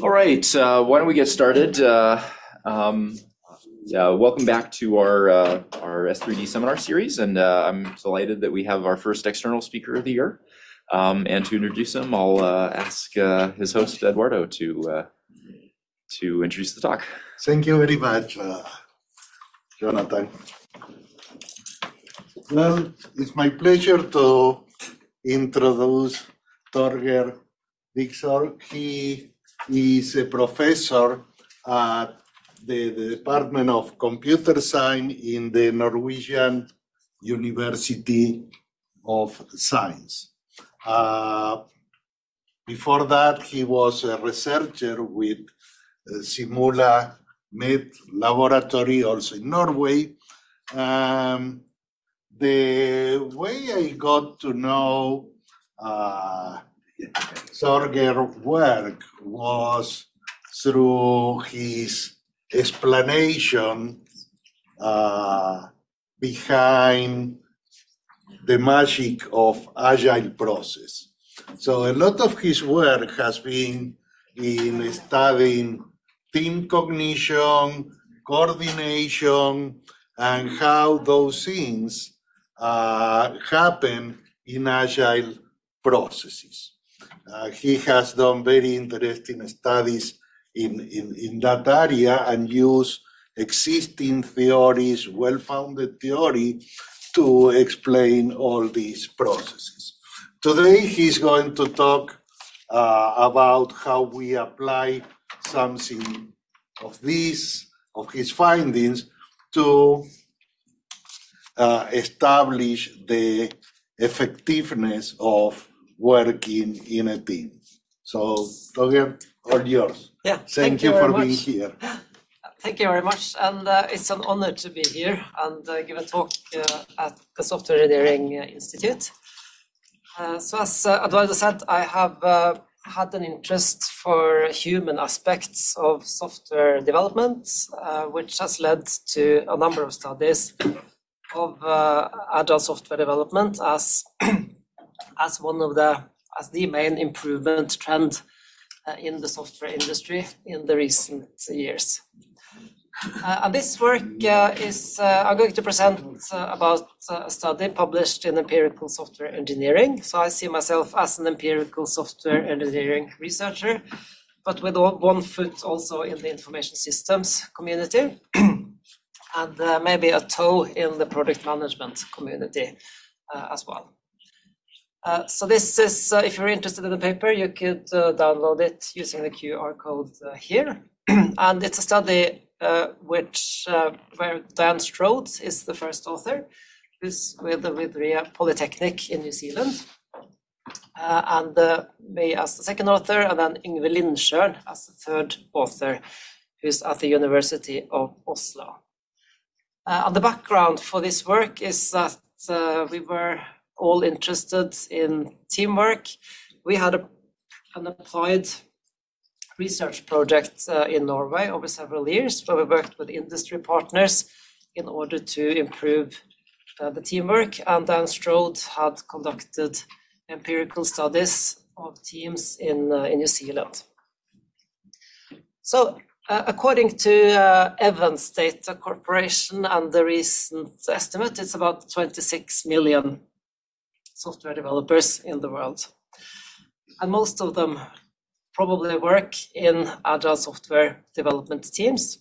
All right, why don't we get started? Welcome back to our S3D seminar series, and I'm delighted that we have our first external speaker of the year. And to introduce him, I'll ask his host, Eduardo, to introduce the talk. Thank you very much, Jonathan. Well, it's my pleasure to introduce Torgeir Dingsøyr. He is a professor at the Department of Computer Science in the Norwegian University of Science. Before that, he was a researcher with Simula Med Laboratory, also in Norway. The way I got to know Torgeir's work was through his explanation behind the magic of Agile process. So a lot of his work has been in studying team cognition, coordination, and how those things happen in Agile processes. He has done very interesting studies in that area and used existing theories, well-founded theory, to explain all these processes. Today, he's going to talk about how we apply something of his findings to establish the effectiveness of working in a team. So, Torgeir, all yours. Yeah, thank you for being here. Thank you very much, and it's an honor to be here and give a talk at the Software Engineering Institute. So as Eduardo said, I have had an interest for human aspects of software development, which has led to a number of studies of agile software development as the main improvement trend in the software industry in the recent years. And this work is I'm going to present about a study published in Empirical Software Engineering. So I see myself as an empirical software engineering researcher, but with one foot also in the information systems community, and maybe a toe in the product management community as well. So this is, if you're interested in the paper, you could download it using the QR code here. And it's a study where Dan Strode is the first author, who's with the Polytechnic in New Zealand, and me as the second author, and then Yngve Lindsjøen as the third author, who's at the University of Oslo. And the background for this work is that we were all interested in teamwork. We had an applied research project in Norway over several years, where we worked with industry partners in order to improve the teamwork. And Dan Strode had conducted empirical studies of teams in New Zealand. So, according to Evans Data Corporation and the recent estimate, it's about 26 million software developers in the world. And most of them probably work in agile software development teams.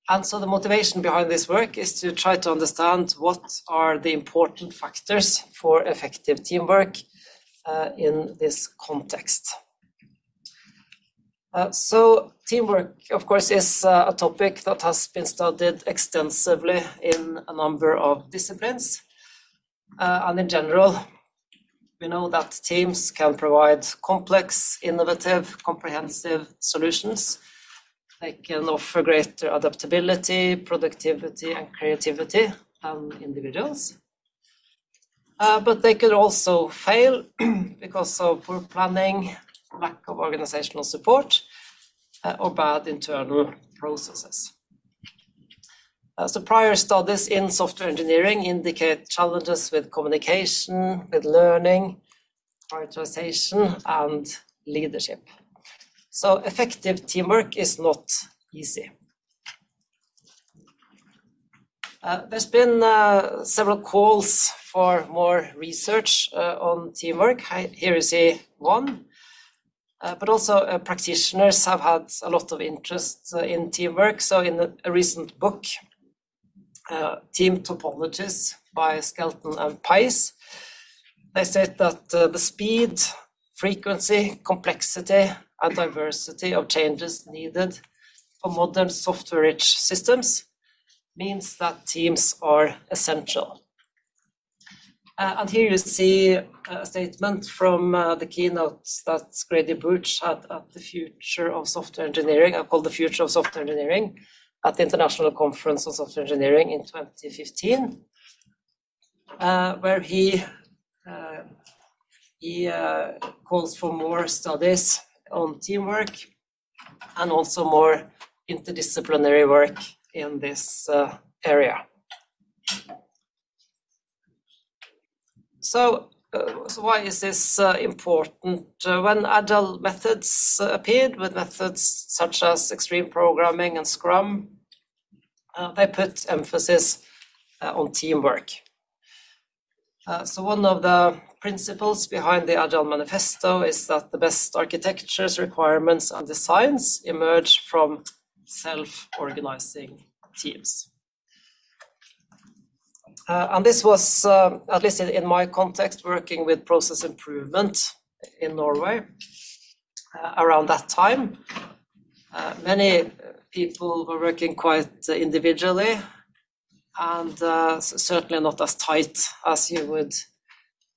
And so the motivation behind this work is to try to understand what are the important factors for effective teamwork in this context. So teamwork, of course, is a topic that has been studied extensively in a number of disciplines. And in general, we know that teams can provide complex, innovative, comprehensive solutions. They can offer greater adaptability, productivity, and creativity than individuals. But they could also fail because of poor planning, lack of organizational support, or bad internal processes. So prior studies in software engineering indicate challenges with communication, with learning, prioritization, and leadership. So effective teamwork is not easy. There's been several calls for more research on teamwork. Here you see one, but also practitioners have had a lot of interest in teamwork. So in a recent book, Team Topologies by Skelton and Pice, they state that the speed, frequency, complexity, and diversity of changes needed for modern software-rich systems means that teams are essential. And here you see a statement from the keynote that Grady Booch had at the Future of Software Engineering, called the Future of Software Engineering, at the International Conference on Software Engineering in 2015, where he calls for more studies on teamwork and also more interdisciplinary work in this area. So why is this important? When Agile methods appeared, with methods such as extreme programming and Scrum, they put emphasis on teamwork. So one of the principles behind the Agile Manifesto is that the best architectures, requirements, and designs emerge from self-organizing teams. And this was, at least in my context, working with process improvement in Norway around that time. Many people were working quite individually and certainly not as tight as you would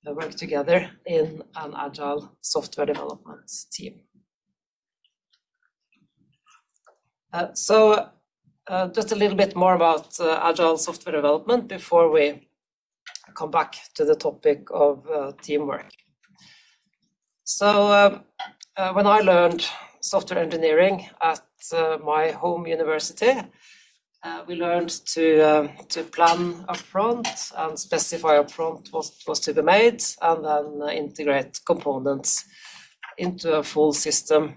work together in an agile software development team. So just a little bit more about agile software development before we come back to the topic of teamwork. So when I learned software engineering at my home university, we learned to plan upfront and specify upfront what was to be made, and then integrate components into a full system,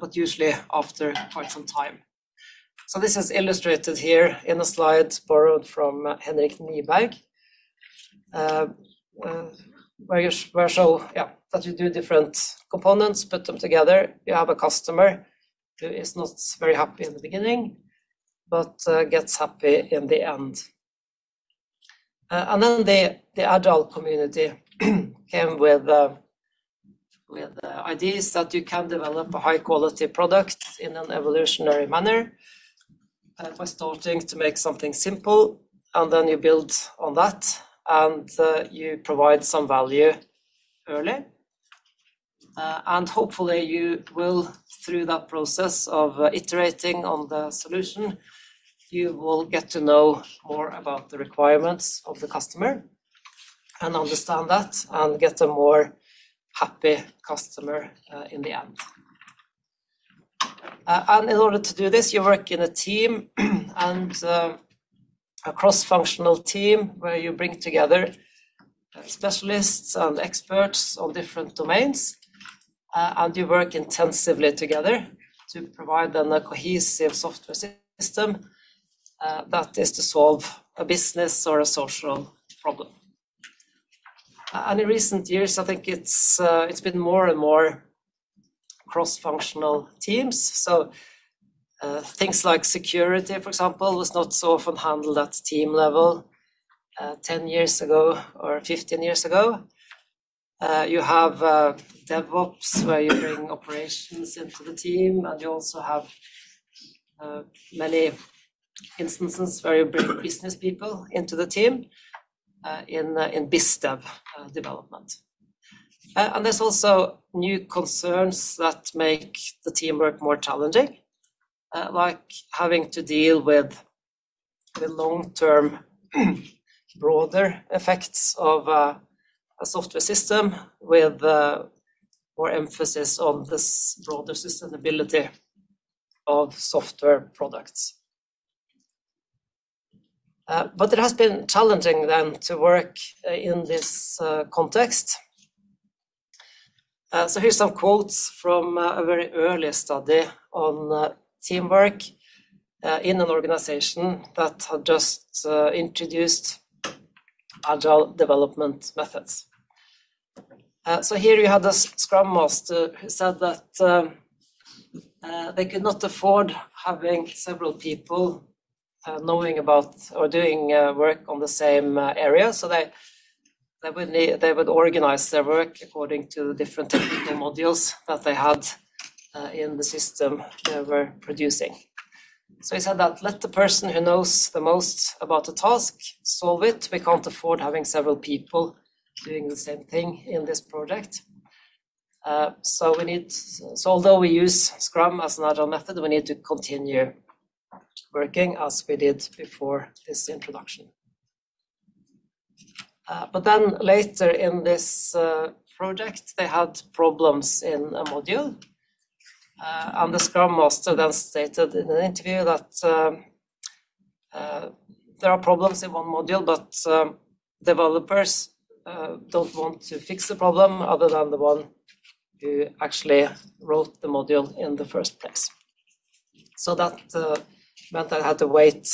but usually after quite some time. So this is illustrated here in a slide borrowed from Henrik Nyberg, where you show that you do different components, put them together. You have a customer who is not very happy in the beginning, but gets happy in the end. And then the Agile community came with ideas that you can develop a high-quality product in an evolutionary manner by starting to make something simple, and then you build on that, and you provide some value early. And hopefully you will, through that process of iterating on the solution, you will get to know more about the requirements of the customer and understand that and get a more happy customer in the end. And in order to do this, you work in a team and a cross-functional team where you bring together specialists and experts on different domains, and you work intensively together to provide then a cohesive software system that is to solve a business or a social problem. And in recent years, I think it's been more and more cross-functional teams. So things like security, for example, was not so often handled at team level 10 years ago or 15 years ago. You have DevOps, where you bring operations into the team, and you also have many instances where you bring business people into the team in BizDev development. And there's also new concerns that make the teamwork more challenging, like having to deal with the long-term broader effects of a software system with more emphasis on this broader sustainability of software products. But it has been challenging then to work in this context. So here's some quotes from a very early study on teamwork in an organization that had just introduced agile development methods. So here you had a Scrum Master who said that they could not afford having several people knowing about or doing work on the same area. So they would organize their work according to the different technical modules that they had in the system they were producing. So he said that let the person who knows the most about the task solve it. We can't afford having several people doing the same thing in this project. So although we use Scrum as an agile method, we need to continue working as we did before this introduction. But then later in this project, they had problems in a module. And the Scrum Master then stated in an interview that there are problems in one module, but developers don't want to fix the problem other than the one who actually wrote the module in the first place. So that meant I had to wait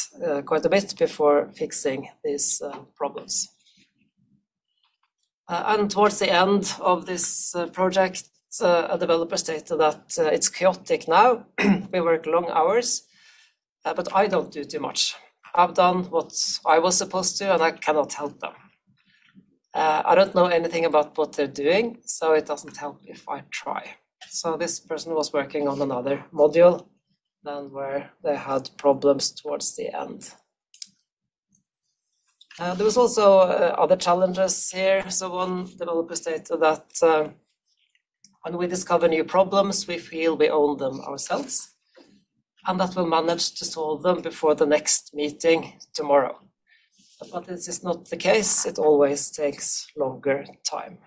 quite a bit before fixing these problems. And towards the end of this project, a developer stated that it's chaotic now. We work long hours, but I don't do too much. I've done what I was supposed to, and I cannot help them. I don't know anything about what they're doing, so it doesn't help if I try. So this person was working on another module than where they had problems towards the end. There was also other challenges here. So one developer stated that when we discover new problems, we feel we own them ourselves, and that we'll manage to solve them before the next meeting tomorrow. But this is not the case. It always takes longer time.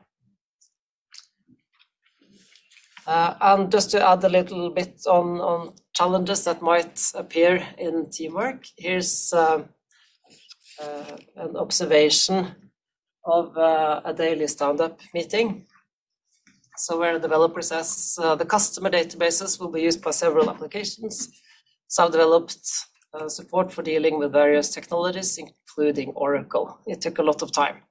And just to add a little bit on challenges that might appear in teamwork, here's an observation of a daily stand-up meeting. So where a developer says the customer databases will be used by several applications. So I've developed support for dealing with various technologies, including Oracle. It took a lot of time.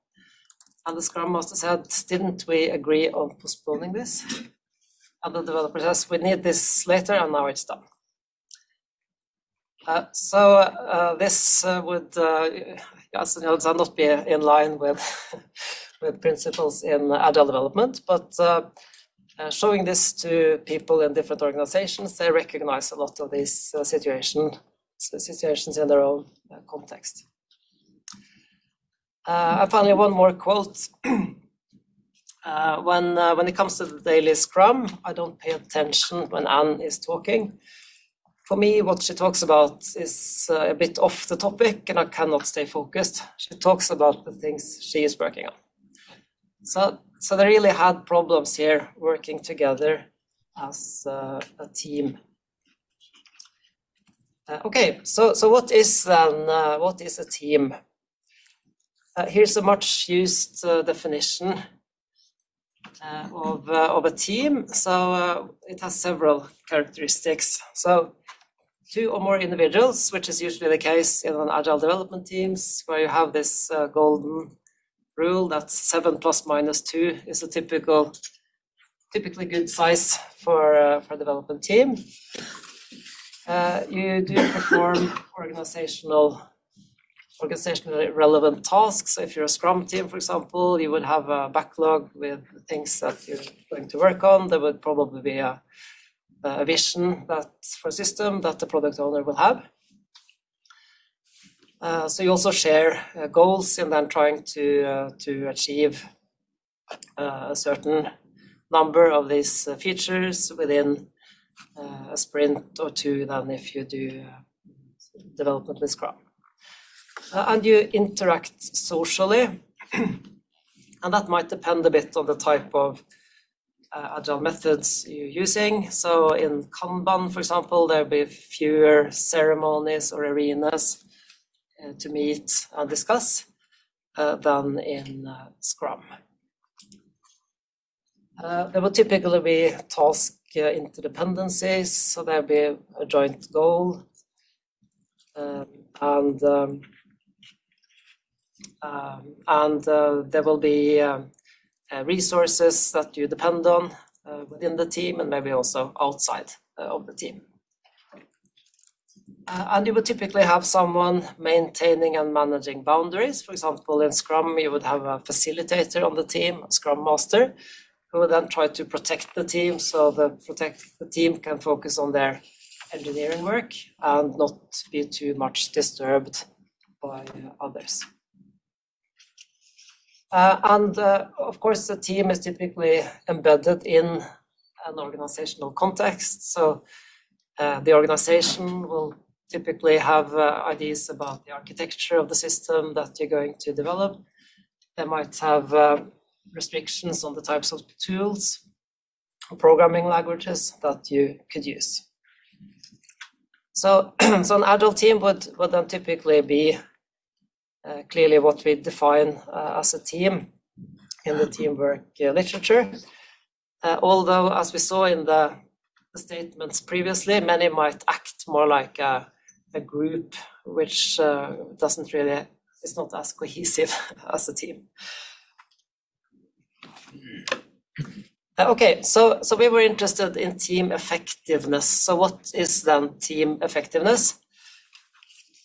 And the Scrum Master said, didn't we agree on postponing this? And the developer says, we need this later, and now it's done. This would, as you know, not be in line with, with principles in agile development, but showing this to people in different organizations, they recognize a lot of these situations in their own context. And finally, one more quote. When it comes to the daily Scrum, I don't pay attention when Anne is talking. For me, what she talks about is a bit off the topic, and I cannot stay focused. She talks about the things she is working on. So they really had problems here working together as a team. Okay, so what is then what is a team? Here's a much used definition of a team. So it has several characteristics. So 2 or more individuals, which is usually the case in an agile development teams, where you have this golden rule that 7 plus minus 2 is a typically good size for a development team. You do perform organizationally relevant tasks. So if you're a Scrum team, for example, you would have a backlog with things that you're going to work on. There would probably be a vision for a system that the product owner will have. So you also share goals in then trying to achieve a certain number of these features within a sprint or 2 than if you do development with Scrum. And you interact socially, and that might depend a bit on the type of agile methods you're using. So in Kanban, for example, there'll be fewer ceremonies or arenas to meet and discuss than in Scrum. There will typically be task interdependencies, so there'll be a joint goal, and there will be resources that you depend on within the team and maybe also outside of the team. And you would typically have someone maintaining and managing boundaries. For example, in Scrum, you would have a facilitator on the team, a Scrum Master, who would then try to protect the team so the team can focus on their engineering work and not be too much disturbed by others. Of course, the team is typically embedded in an organizational context. So the organization will typically have ideas about the architecture of the system that you're going to develop. They might have restrictions on the types of tools, programming languages that you could use. So an Agile team would then typically be clearly what we define as a team in the teamwork literature. Although, as we saw in the statements previously, many might act more like a group, which is not as cohesive as a team. Okay, so we were interested in team effectiveness. So what is then team effectiveness?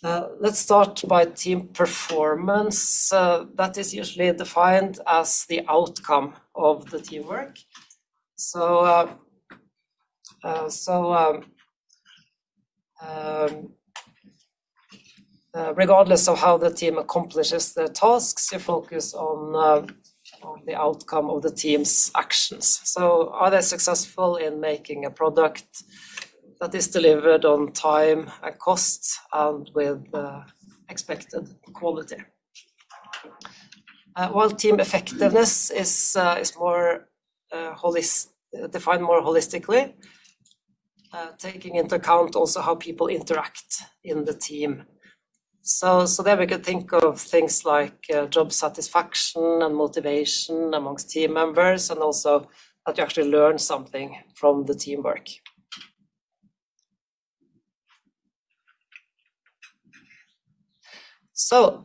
Let's start by team performance. That is usually defined as the outcome of the teamwork. Regardless of how the team accomplishes their tasks, you focus on the outcome of the team's actions. So are they successful in making a product that is delivered on time and cost and with expected quality? While team effectiveness is more defined more holistically, taking into account also how people interact in the team. So there we could think of things like job satisfaction and motivation amongst team members, and also that you actually learn something from the teamwork. So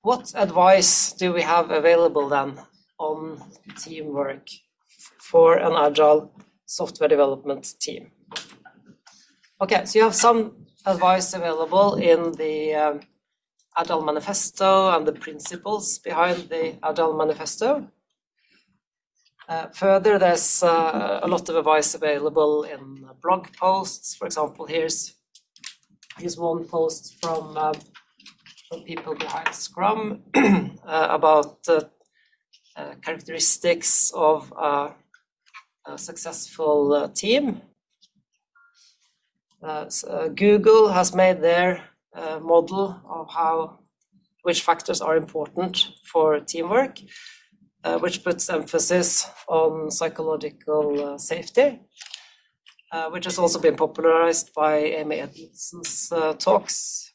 what advice do we have available then on teamwork for an Agile software development team? Okay, so you have some advice available in the Agile Manifesto and the principles behind the Agile Manifesto. Further, there's a lot of advice available in blog posts. For example, here's one post from people behind Scrum about characteristics of a successful team. Google has made their model of which factors are important for teamwork, which puts emphasis on psychological safety, which has also been popularized by Amy Edmondson's talks.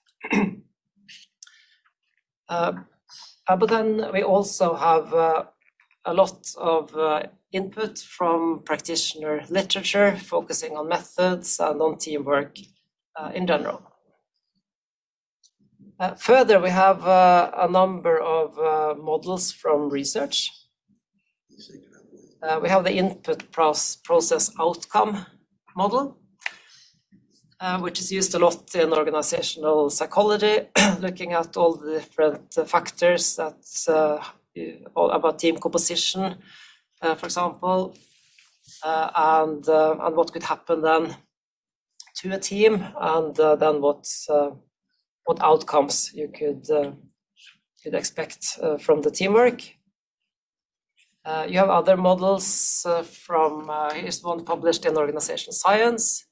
But then we also have a lot of input from practitioner literature focusing on methods and on teamwork in general. Further, we have a number of models from research. We have the input process outcome model, which is used a lot in organizational psychology, looking at all the different factors about team composition, for example, and what could happen then to a team, and then what outcomes you could expect from the teamwork. You have other models here's one published in Organizational Science,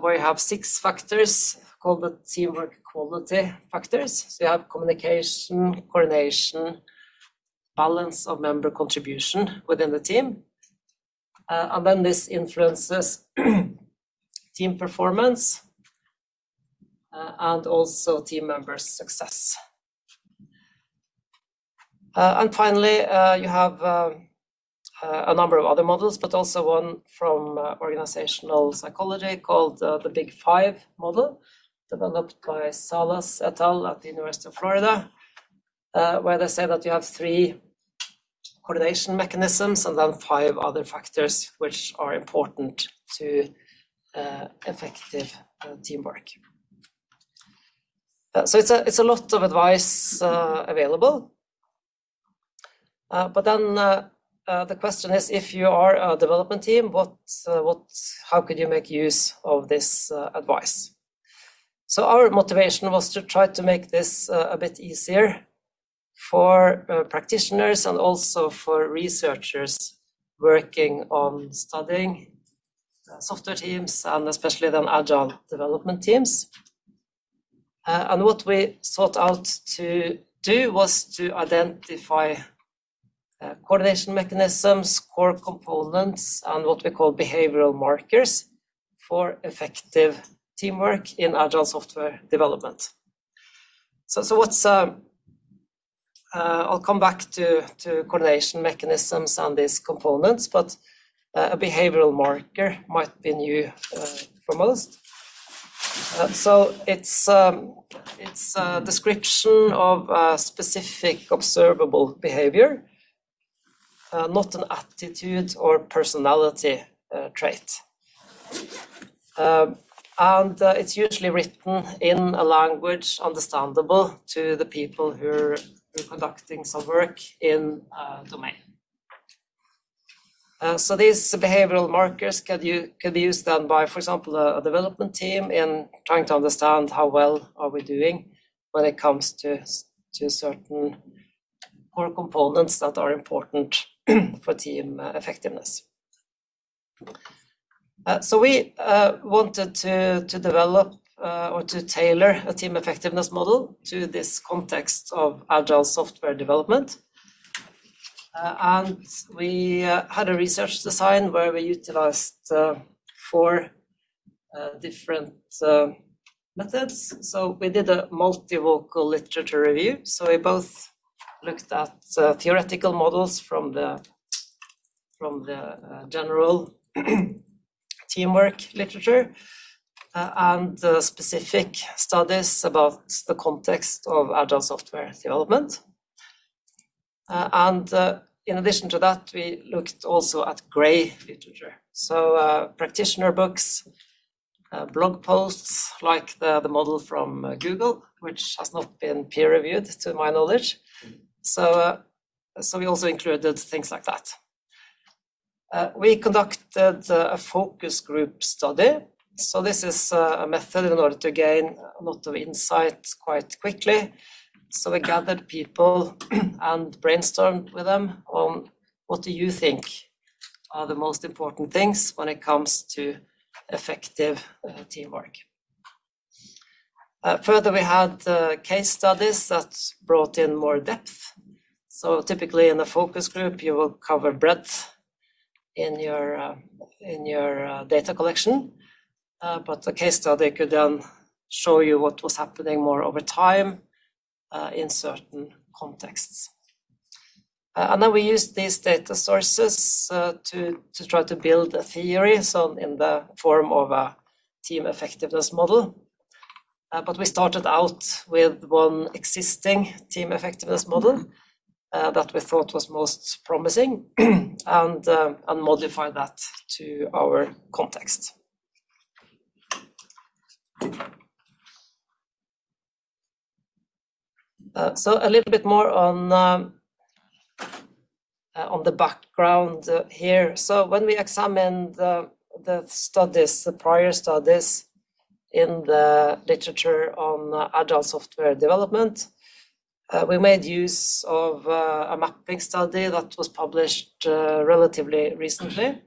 where you have 6 factors called the teamwork quality factors. So you have communication, coordination, balance of member contribution within the team. And then this influences team performance and also team members' success. And finally, you have a number of other models, but also one from organizational psychology called the Big Five model, developed by Salas et al. At the University of Florida, where they say that you have 3 coordination mechanisms and then 5 other factors which are important to effective teamwork. So it's a lot of advice available, but then the question is, if you are a development team, how could you make use of this advice? So our motivation was to try to make this a bit easier for practitioners and also for researchers working on studying software teams and especially then agile development teams. And what we sought out to do was to identify coordination mechanisms, core components, and what we call behavioral markers for effective teamwork in agile software development. So what's I'll come back to coordination mechanisms and these components, but a behavioral marker might be new for most. So it's a description of a specific observable behavior, not an attitude or personality trait. And it's usually written in a language understandable to the people who are conducting some work in a domain. So these behavioral markers could be used then by, for example, a development team in trying to understand how well are we doing when it comes to certain core components that are important for team effectiveness. So we wanted to develop or to tailor a team effectiveness model to this context of agile software development. And we had a research design where we utilized 4 different methods. So we did a multivocal literature review. So we both looked at theoretical models from the general teamwork literature and specific studies about the context of agile software development. And in addition to that, we looked also at gray literature. So practitioner books, blog posts like the model from Google, which has not been peer reviewed to my knowledge. So we also included things like that. We conducted a focus group study. So this is a method in order to gain a lot of insight quite quickly. So we gathered people and brainstormed with them on what do you think are the most important things when it comes to effective teamwork. Further, we had case studies that brought in more depth. So typically in a focus group, you will cover breadth in your data collection, but a case study could then show you what was happening more over time in certain contexts. And then we used these data sources to try to build a theory, so in the form of a team effectiveness model. But we started out with one existing team effectiveness model that we thought was most promising and modified that to our context. So a little bit more on the background here. So when we examined the studies, the prior studies in the literature on agile software development, we made use of a mapping study that was published relatively recently.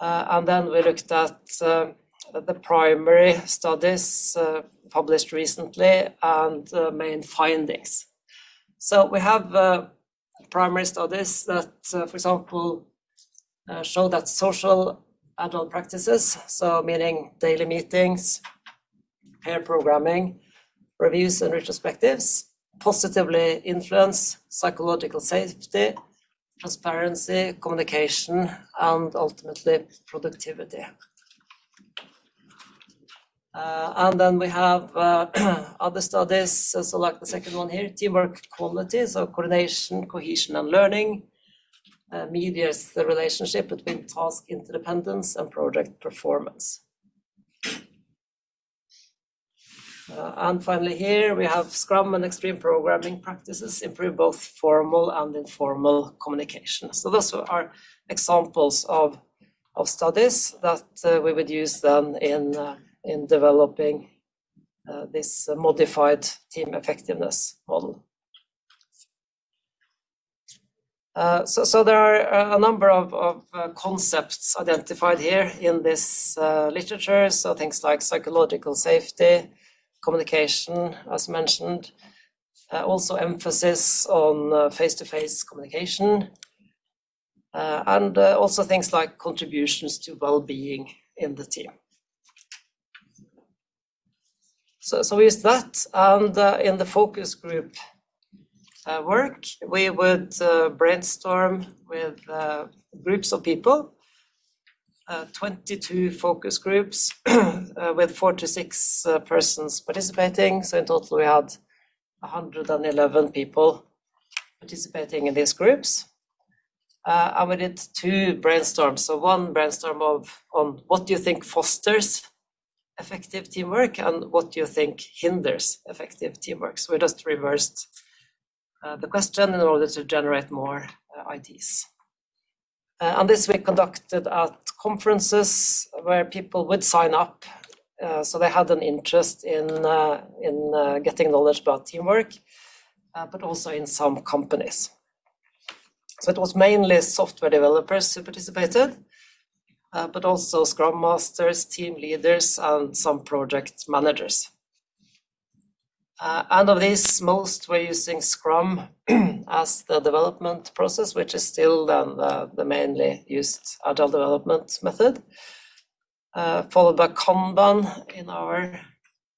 And then we looked at the primary studies published recently and main findings. So we have primary studies that, for example, show that social agile practices, so meaning daily meetings, pair programming, reviews and retrospectives, positively influence psychological safety transparency, communication, and ultimately productivity. And then we have other studies, so like the second one here, teamwork quality, so coordination, cohesion, and learning mediates the relationship between task interdependence and project performance. And finally here we have Scrum and extreme programming practices improve both formal and informal communication. So those are examples of studies that we would use then in developing this modified team effectiveness model. So there are a number of concepts identified here in this literature. So things like psychological safety, communication, as mentioned, also emphasis on face-to-face communication, and also things like contributions to well-being in the team. So we used that, and in the focus group work, we would brainstorm with groups of people, 22 focus groups with 4 to 6 persons participating. So in total we had 111 people participating in these groups. And we did 2 brainstorms. So one brainstorm on what do you think fosters effective teamwork and what do you think hinders effective teamwork. So we just reversed the question in order to generate more ideas. And this we conducted at conferences where people would sign up, so they had an interest in getting knowledge about teamwork, but also in some companies. So it was mainly software developers who participated, but also Scrum Masters, team leaders, and some project managers. And of these, most were using Scrum as the development process, which is still then the mainly used Agile development method, followed by Kanban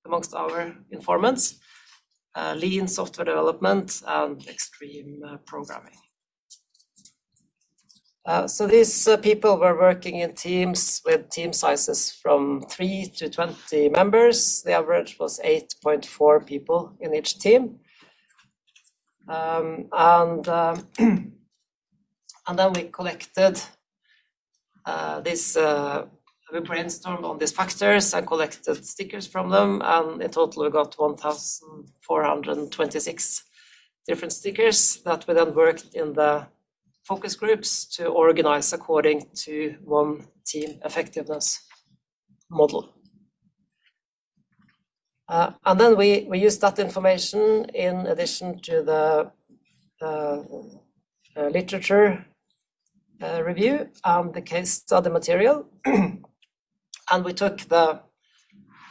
amongst our informants, lean software development, and extreme programming. So these people were working in teams with team sizes from 3 to 20 members. The average was 8.4 people in each team. And then we collected we brainstormed on these factors and collected stickers from them. And in total, we got 1,426 different stickers that we then worked in the focus groups to organize according to one team effectiveness model. And then we used that information in addition to the literature review and the case study material. And we took the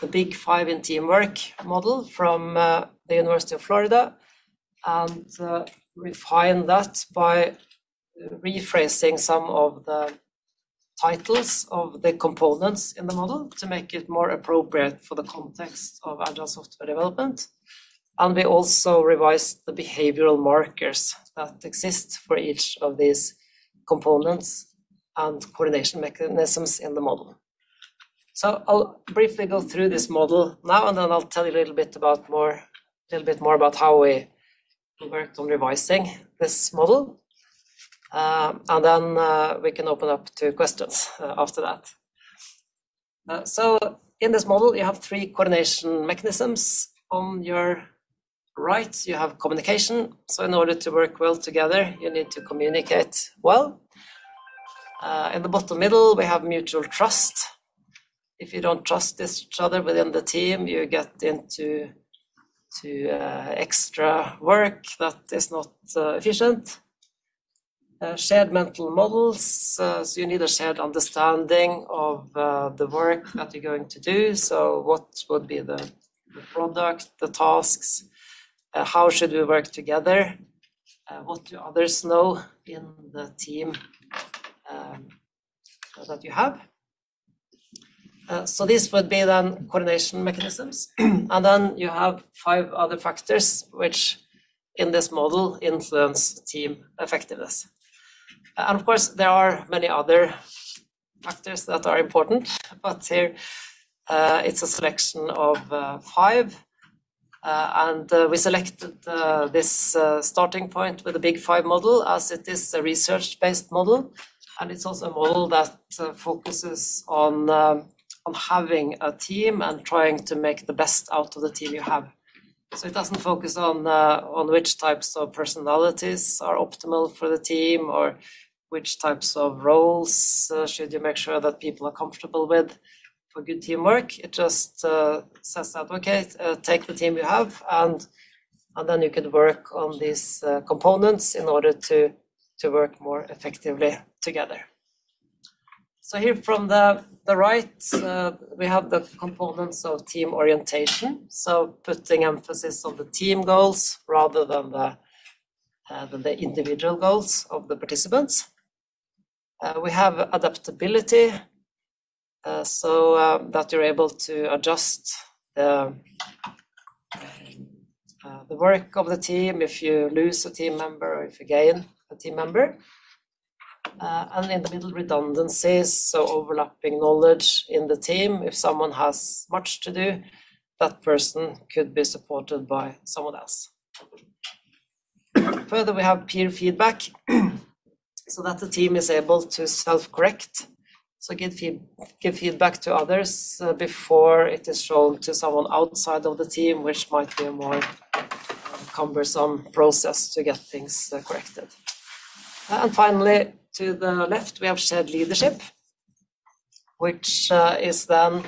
Big 5 in teamwork model from the University of Florida and refined that by rephrasing some of the titles of the components in the model to make it more appropriate for the context of Agile software development. And we also revised the behavioral markers that exist for each of these components and coordination mechanisms in the model. So I'll briefly go through this model now, and then I'll tell you a little bit more about how we worked on revising this model. And then we can open up to questions after that. So in this model, you have 3 coordination mechanisms. On your right, you have communication. So in order to work well together, you need to communicate well. In the bottom middle, we have mutual trust. If you don't trust each other within the team, you get into extra work that is not efficient. Shared mental models, so you need a shared understanding of the work that you're going to do. So what would be the product, the tasks, how should we work together, what do others know in the team that you have. So this would be then coordination mechanisms. And then you have 5 other factors which in this model influence team effectiveness. And of course, there are many other factors that are important, but here it's a selection of 5. And we selected this starting point with the Big 5 model, as it is a research-based model, and it's also a model that focuses on having a team and trying to make the best out of the team you have. So it doesn't focus on which types of personalities are optimal for the team, or which types of roles should you make sure that people are comfortable with for good teamwork. It just says that, okay, take the team you have, and then you can work on these components in order to work more effectively together. So here from the right, we have the components of team orientation. So putting emphasis on the team goals rather than the individual goals of the participants. We have adaptability, so that you're able to adjust the work of the team if you lose a team member or if you gain a team member. And in the middle, redundancies, so overlapping knowledge in the team. If someone has much to do, that person could be supported by someone else. Further, we have peer feedback, so that the team is able to self-correct. So give feedback to others before it is shown to someone outside of the team, which might be a more cumbersome process to get things corrected. And finally, to the left, we have shared leadership, which is then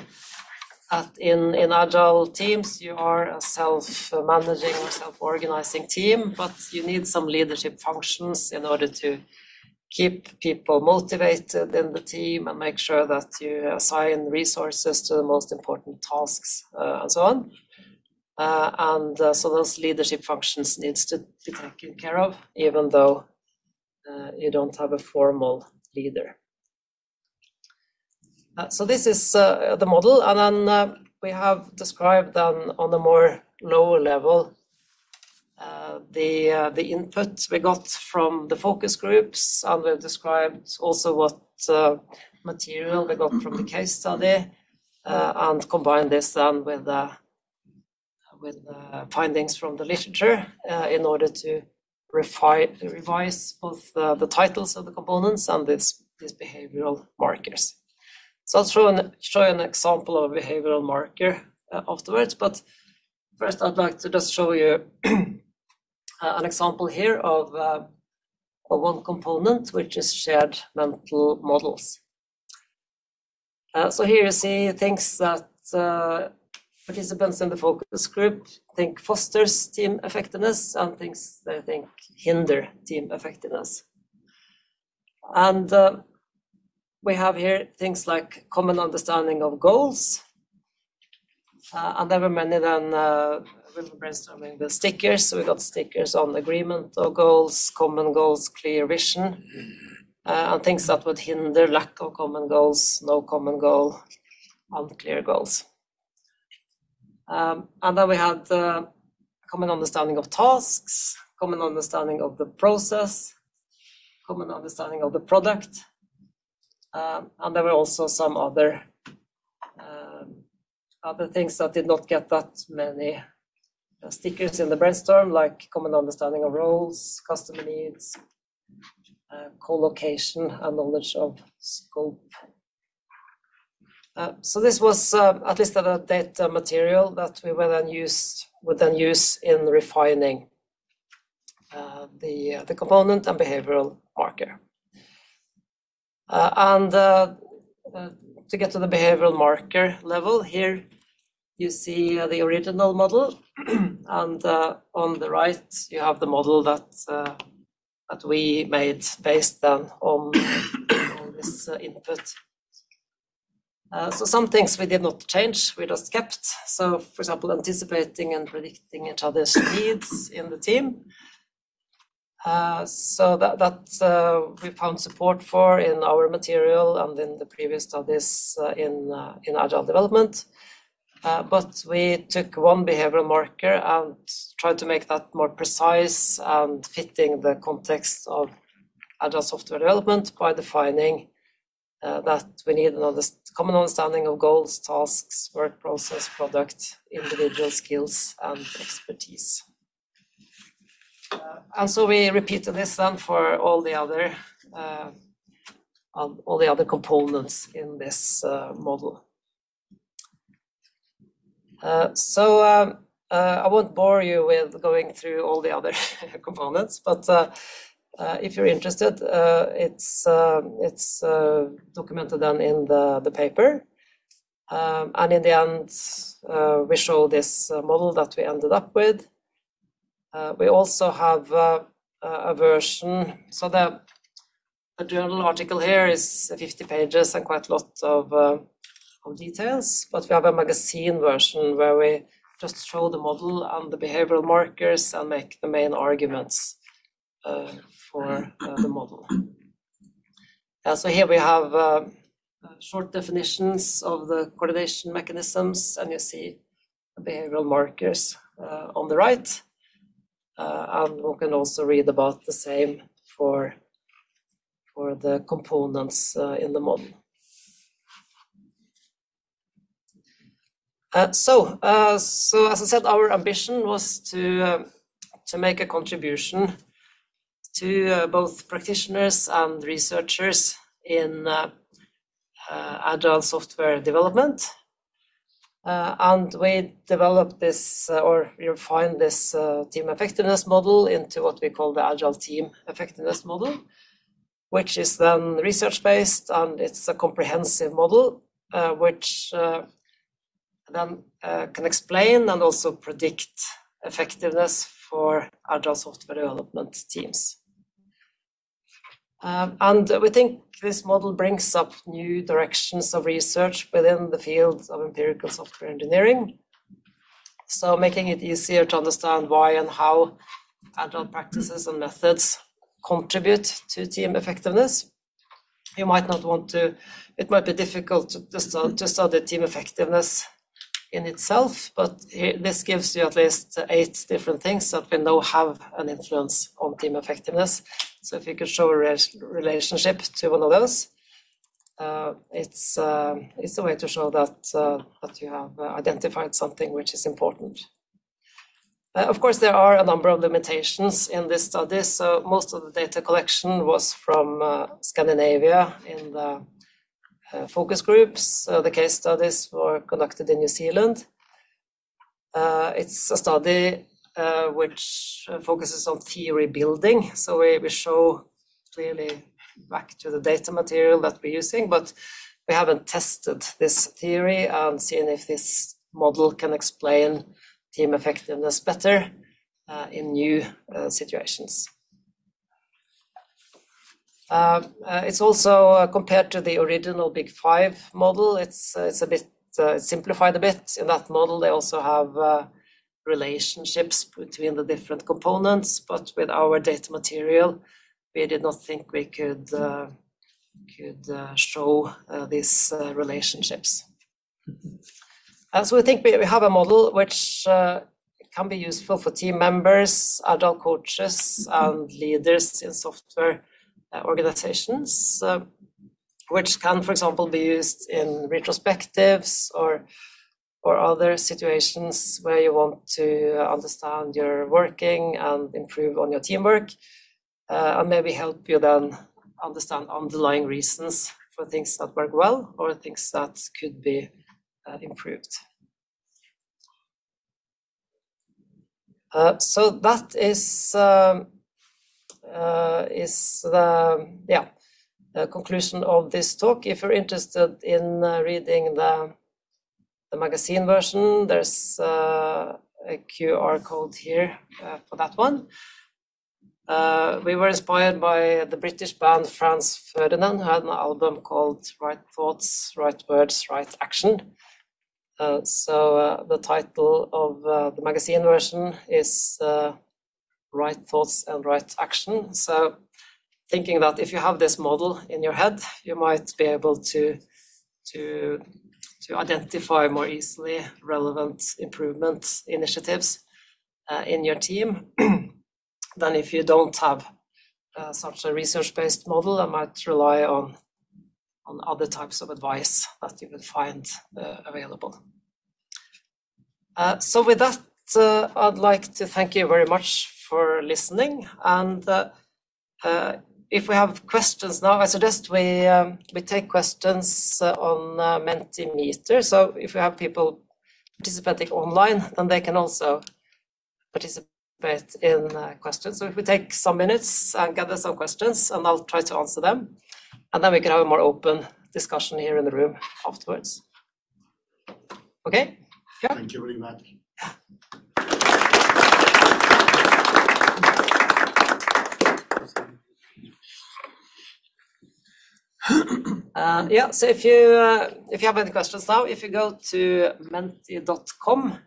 in Agile teams, you are a self-managing or self-organizing team, but you need some leadership functions in order to keep people motivated in the team and make sure that you assign resources to the most important tasks and so on. So those leadership functions needs to be taken care of, even though you don't have a formal leader. So this is the model, and then we have described then on a more lower level the input we got from the focus groups, and we've described also what material we got from the case study, and combine this then with findings from the literature in order to revise both the titles of the components and these behavioral markers. So I'll show you an example of a behavioral marker afterwards, but first I'd like to just show you an example here of one component, which is shared mental models. So here you see things that participants in the focus group think fosters team effectiveness and things they think hinder team effectiveness. And we have here things like common understanding of goals. And there were many then, we were brainstorming the stickers. So we got stickers on agreement of goals, common goals, clear vision, and things that would hinder lack of common goals, no common goal, unclear goals. And then we had common understanding of tasks, common understanding of the process, common understanding of the product, and there were also some other things that did not get that many stickers in the brainstorm, like common understanding of roles, customer needs, co-location, and knowledge of scope. So this was at least the data material that we would then use in refining the component and behavioral marker. And to get to the behavioral marker level, here you see the original model, and on the right you have the model that we made based then on this input. So some things we did not change, we just kept. So, for example, anticipating and predicting each other's needs in the team. So that we found support for in our material and in the previous studies in Agile development. But we took one behavioral marker and tried to make that more precise and fitting the context of Agile software development by defining that we need a common understanding of goals, tasks, work process, product, individual skills, and expertise. And so we repeated this then for all the other components in this model. I won't bore you with going through all the other components, but if you're interested, it's documented then in the paper. And in the end, we show this model that we ended up with. We also have a version, so the journal article here is 50 pages and quite a lot of details, but we have a magazine version where we just show the model and the behavioral markers and make the main arguments for the model. So here we have short definitions of the coordination mechanisms, and you see the behavioral markers on the right. And we can also read about the same for the components in the model. So as I said, our ambition was to make a contribution to both practitioners and researchers in Agile software development. And we developed this, or refined this team effectiveness model into what we call the Agile team effectiveness model, which is then research-based, and it's a comprehensive model, which then can explain and also predict effectiveness for Agile software development teams. And we think this model brings up new directions of research within the field of empirical software engineering. So making it easier to understand why and how Agile practices and methods contribute to team effectiveness. You might not want to, it might be difficult to study team effectiveness in itself, but this gives you at least 8 different things that we know have an influence on team effectiveness. So if you could show a relationship to one of those, it's a way to show that you have identified something which is important. Of course, there are a number of limitations in this study. So most of the data collection was from Scandinavia in the focus groups. The case studies were conducted in New Zealand. It's a study which focuses on theory building. So we show clearly back to the data material that we're using, but we haven't tested this theory and seen if this model can explain team effectiveness better in new situations. It's also compared to the original Big Five model. It's a bit simplified a bit. In that model, they also have relationships between the different components, but with our data material, we did not think we could show these relationships. So we think we have a model which can be useful for team members, Agile coaches, and leaders in software organizations, which can, for example, be used in retrospectives or other situations where you want to understand your working and improve on your teamwork, and maybe help you then understand underlying reasons for things that work well or things that could be improved. So that is the conclusion of this talk. If you're interested in reading the magazine version, there's a QR code here for that one. We were inspired by the British band Franz Ferdinand, who had an album called Right Thoughts, Right Words, Right Action. So the title of the magazine version is Right Thoughts and Right Action. So thinking that if you have this model in your head, you might be able to identify more easily relevant improvement initiatives in your team than if you don't have such a research-based model, I might rely on other types of advice that you will find available. So with that, I'd like to thank you very much for listening. And if we have questions now, I suggest we take questions on Mentimeter. So if we have people participating online, then they can also participate in questions. So if we take some minutes and gather some questions, and I'll try to answer them, and then we can have a more open discussion here in the room afterwards. Okay? Yeah. Thank you very much. Yeah, so if you have any questions now, if you go to menti.com,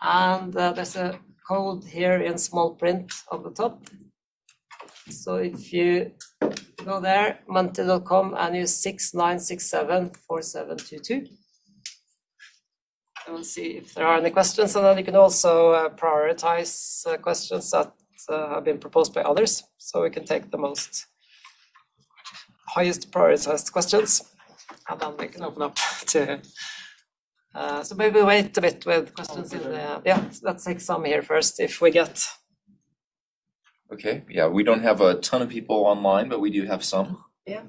and there's a code here in small print on the top. So if you go there, menti.com, and use 69674722, and we'll see if there are any questions, and then you can also prioritize questions that have been proposed by others, so we can take the highest prioritized questions, and then we can open up to so maybe wait a bit with questions in the, yeah, let's take some here first if we get. Okay, yeah, we don't have a ton of people online, but we do have some. Yeah.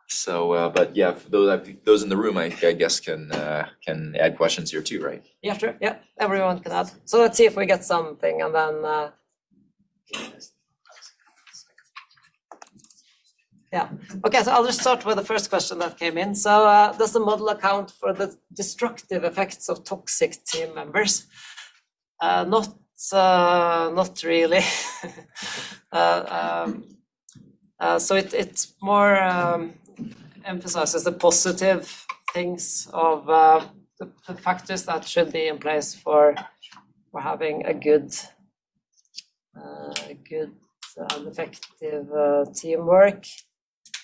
So, but yeah, for those in the room, I guess can add questions here too, right? Yeah, sure. Yeah, everyone can add. So let's see if we get something, and then. Yeah. Okay, so I'll just start with the first question that came in. So, does the model account for the destructive effects of toxic team members? Not really. So it's more emphasizes the positive things of the factors that should be in place for having a good and effective teamwork.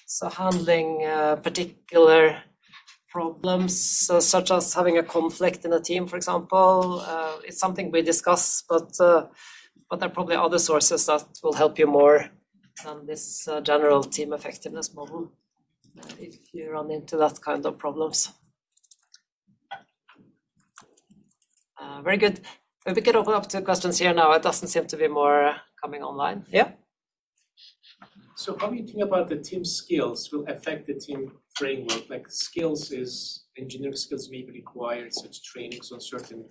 So handling particular problems, such as having a conflict in a team, for example, it's something we discuss, but there are probably other sources that will help you more than this general team effectiveness model, if you run into that kind of problems. Very good. We can open up to questions here now. It doesn't seem to be more coming online. Yeah. So how do you think about the team skills will affect the team framework? Like engineering skills may require such trainings on certain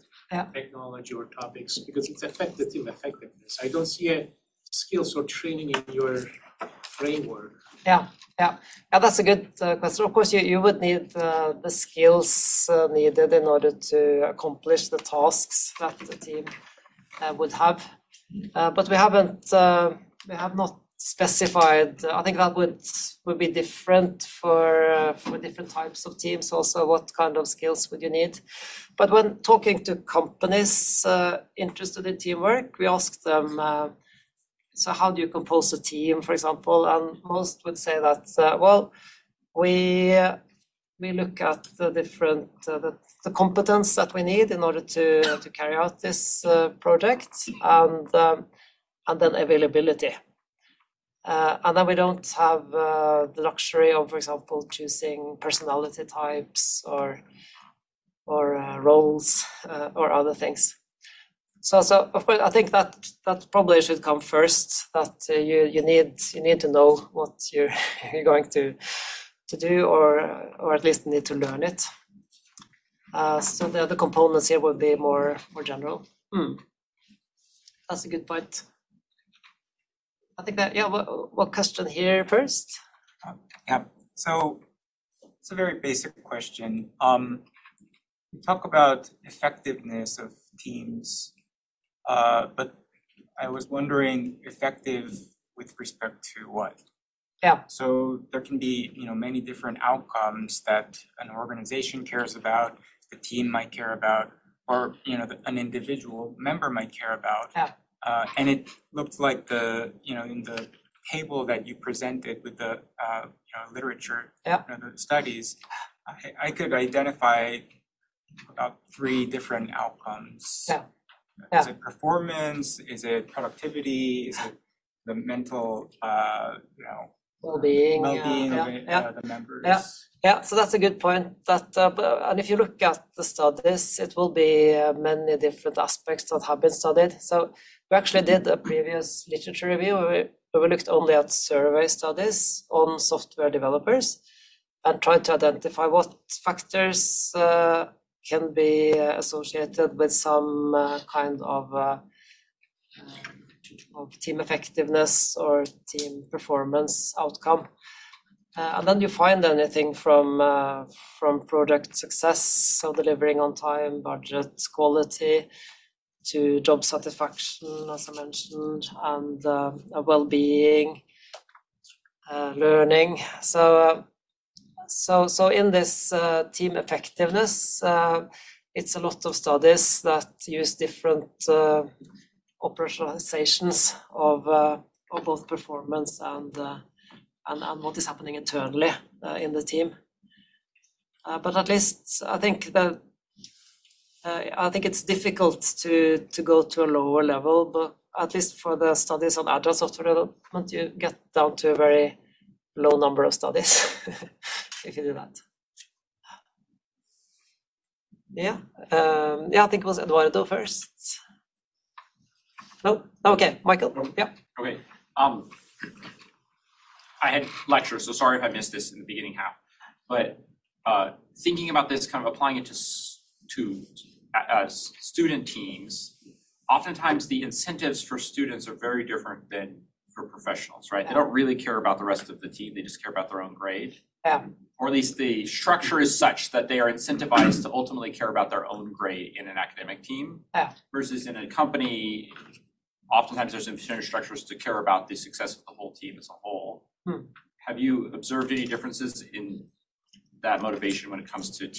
technology or topics because it's affect the team effectiveness. I don't see a skills or training in your framework. Yeah, that's a good question. Of course, you would need the skills needed in order to accomplish the tasks that the team would have. But we have not specified. I think that would be different for different types of teams. Also, what kind of skills would you need? But when talking to companies interested in teamwork, we ask them, so how do you compose a team, for example? And most would say that, well, we look at the different the competence that we need in order to carry out this project, and then availability. And then we don't have the luxury of, for example, choosing personality types or roles or other things. So of course, I think that probably should come first. That you need to know what you're going to do, or at least need to learn it. So the other components here would be more general. That's a good point. I think that, yeah, what question here first? Yeah, so it's a very basic question. We talk about effectiveness of teams, but I was wondering effective with respect to what? Yeah. So there can be, many different outcomes that an organization cares about, the team might care about, or, an individual member might care about. Yeah. And it looked like in the table that you presented with the literature, the studies, I could identify about 3 different outcomes. Yeah. Is it performance? Is it productivity? Is it the mental, well-being. well-being of the members. Yeah, so that's a good point. And if you look at the studies, it will be many different aspects that have been studied. So we actually did a previous literature review where we looked only at survey studies on software developers and tried to identify what factors can be associated with some kind of team effectiveness or team performance outcome. And then you find anything from project success, so delivering on time, budget, quality, to job satisfaction, as I mentioned, and well-being, learning. So in this team effectiveness, it's a lot of studies that use different operationalizations of both performance and what is happening internally in the team. But at least I think it's difficult to go to a lower level, but at least for the studies on agile software development, you get down to a very low number of studies if you do that. Yeah, I think it was Eduardo first. No, okay, Michael. Yeah. Okay. I had lectures, so sorry if I missed this in the beginning half. But thinking about this, kind of applying it to student teams, oftentimes the incentives for students are very different than for professionals, right? They don't really care about the rest of the team; they just care about their own grade. Yeah. Or at least the structure is such that they are incentivized to ultimately care about their own grade in an academic team. Yeah. Versus in a company, oftentimes there's incentive structures to care about the success of the whole team as a whole. Have you observed any differences in that motivation when it comes to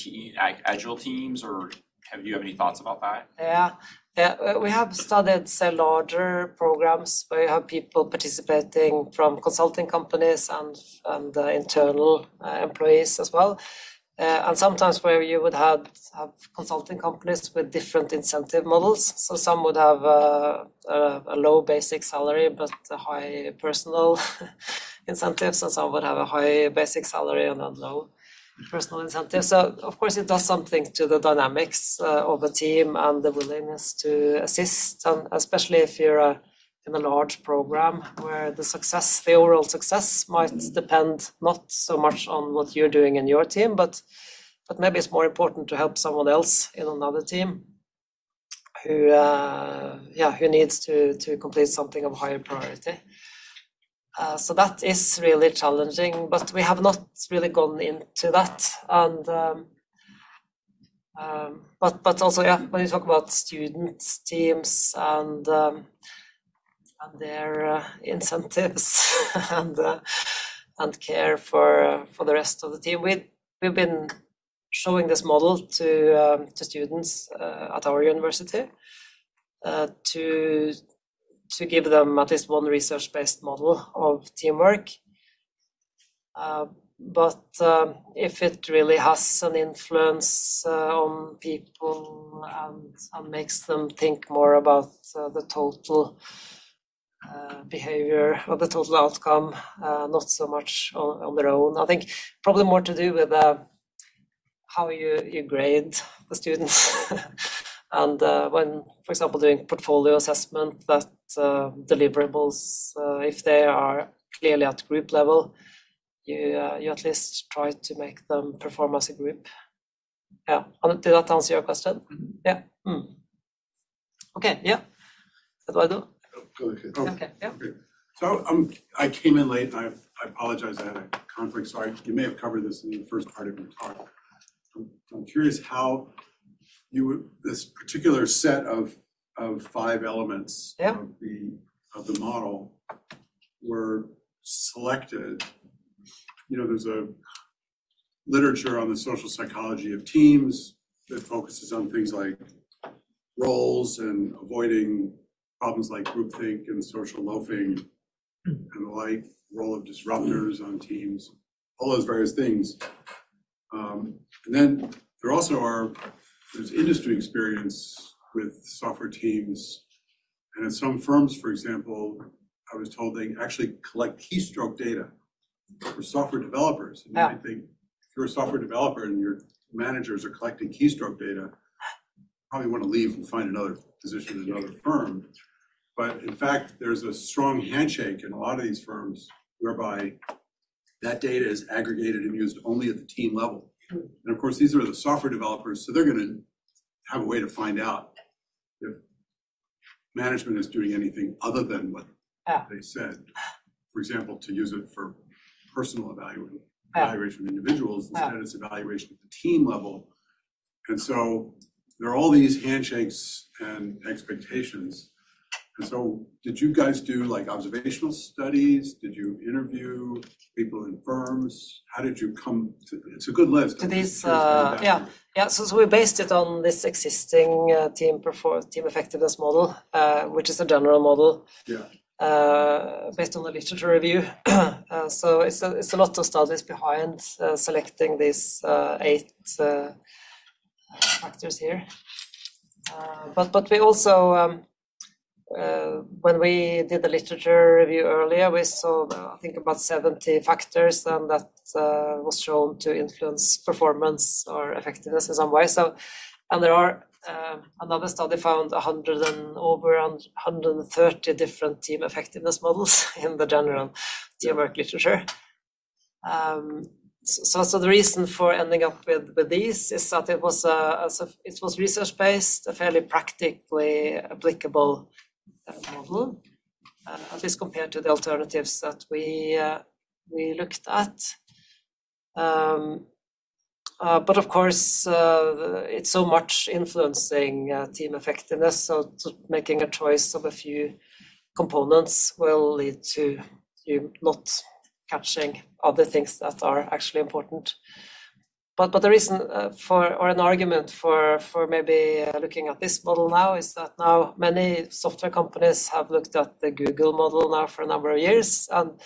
agile teams, or have you any thoughts about that? Yeah, we have studied, say, larger programs where you have people participating from consulting companies and internal employees as well. And sometimes where you would have consulting companies with different incentive models. So some would have a low basic salary but a high personal incentives, and some would have a high basic salary and then low personal incentives. So of course it does something to the dynamics of a team and the willingness to assist, and especially if you're in a large program where the overall success might depend not so much on what you're doing in your team, but maybe it's more important to help someone else in another team who needs to complete something of higher priority. So that is really challenging, but we have not really gone into that. And but also, when you talk about student teams and their incentives and care for the rest of the team, we've been showing this model to students at our university to give them at least one research-based model of teamwork. But if it really has an influence on people and makes them think more about the total behavior or the total outcome, not so much on their own. I think probably more to do with how you grade the students. And when, for example, doing portfolio assessment, that deliverables, if they are clearly at group level, you at least try to make them perform as a group. Yeah, did that answer your question? Yeah. Okay, yeah. Eduardo? Okay, yeah. Okay. So I came in late, and I apologize, I had a conflict, so you may have covered this in the first part of your talk. I'm curious how this particular set of 5 elements of the model were selected. You know, there's a literature on the social psychology of teams that focuses on things like roles and avoiding problems like groupthink and social loafing and the like, role of disruptors on teams, all those various things. And then there also there's industry experience with software teams. And at some firms, for example, I was told they actually collect keystroke data for software developers. And Yeah. I think if you're a software developer and your managers are collecting keystroke data, probably want to leave and find another position in another firm. But in fact, there's a strong handshake in a lot of these firms whereby that data is aggregated and used only at the team level. And of course, these are the software developers, so they're going to have a way to find out if management is doing anything other than what they said. For example, to use it for personal evaluation of individuals, instead it's evaluation at the team level. And so there are all these handshakes and expectations. And so did you guys do like observational studies? Did you interview people in firms? How did you come to, it's a good list. To these, so we based it on this existing team effectiveness model, which is a general model. Based on the literature review. So it's a lot of studies behind selecting these 8 factors here. But we also, when we did the literature review earlier, we saw, I think, about 70 factors, and that was shown to influence performance or effectiveness in some way. So, and there are another study found over 130 different team effectiveness models in the general teamwork literature. So the reason for ending up with these is that it was research based, a fairly practically applicable model, at least compared to the alternatives that we looked at. But of course, it's so much influencing team effectiveness, so making a choice of a few components will lead to you not catching other things that are actually important. But the reason or an argument for maybe looking at this model now is that now many software companies have looked at the Google model now for a number of years, and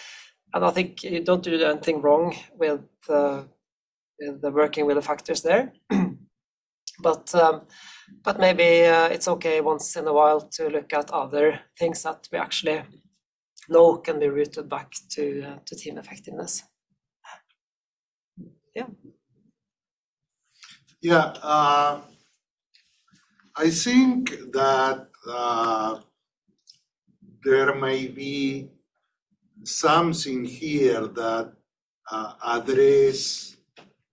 I think you don't do anything wrong with the working with the factors there. But maybe it's okay once in a while to look at other things that we actually know can be routed back to team effectiveness. I think that there may be something here that address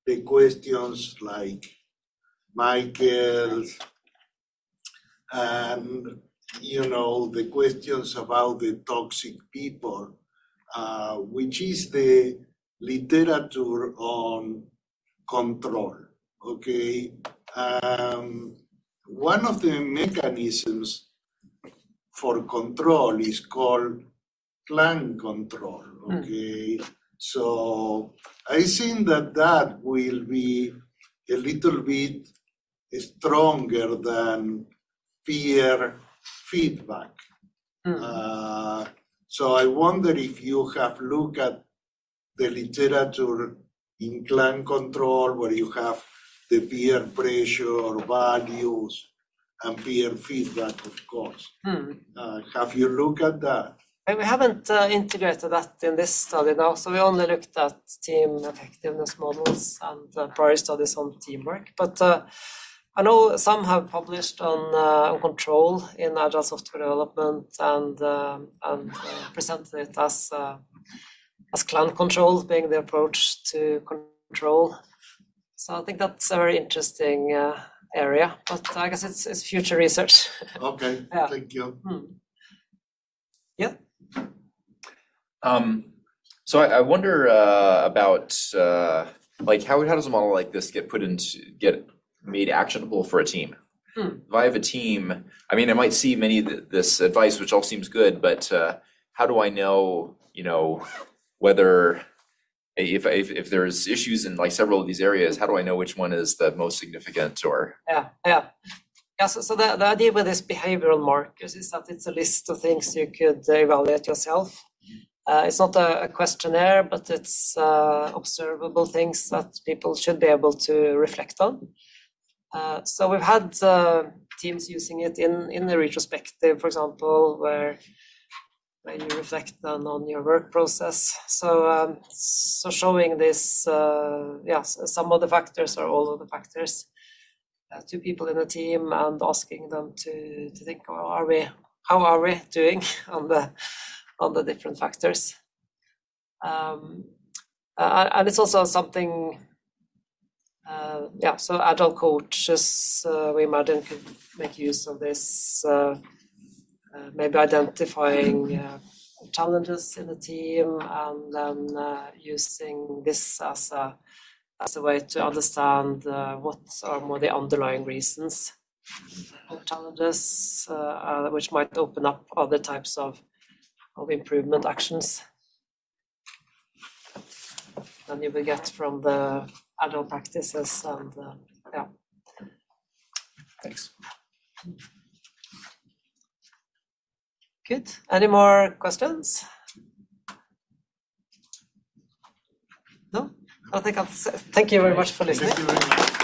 the questions like Michael and the questions about the toxic people, which is the literature on control. Okay, one of the mechanisms for control is called clan control. Okay, so I think that will be a little bit stronger than peer feedback. So I wonder if you have looked at the literature in clan control, where you have the peer pressure, values, and peer feedback, of course. Have you looked at that? We haven't integrated that in this study now, so we only looked at team effectiveness models and prior studies on teamwork. But I know some have published on control in Agile software development and presented it as clan control being the approach to control. So I think that's a very interesting area, but I guess it's future research. Okay, thank you. Yeah. So I wonder about like how does a model like this get made actionable for a team? If I have a team, I mean, I might see many of this advice, which all seems good, but how do I know, whether if there's issues in like several of these areas, how do I know which one is the most significant or? So the idea with this behavioral markers is that it's a list of things you could evaluate yourself. It's not a questionnaire, but it's observable things that people should be able to reflect on. So we've had teams using it in the retrospective, for example, where where you reflect then on your work process. So showing this, some of the factors or all of the factors to people in the team and asking them to think, how are we doing on the different factors? And it's also something, so Agile coaches, we imagine, could make use of this, maybe identifying challenges in the team and then using this as a way to understand what are more the underlying reasons of challenges, which might open up other types of improvement actions than you will get from the Agile practices. And Thanks. Good. Any more questions? No? I think thank you very much for listening. Thank you very much.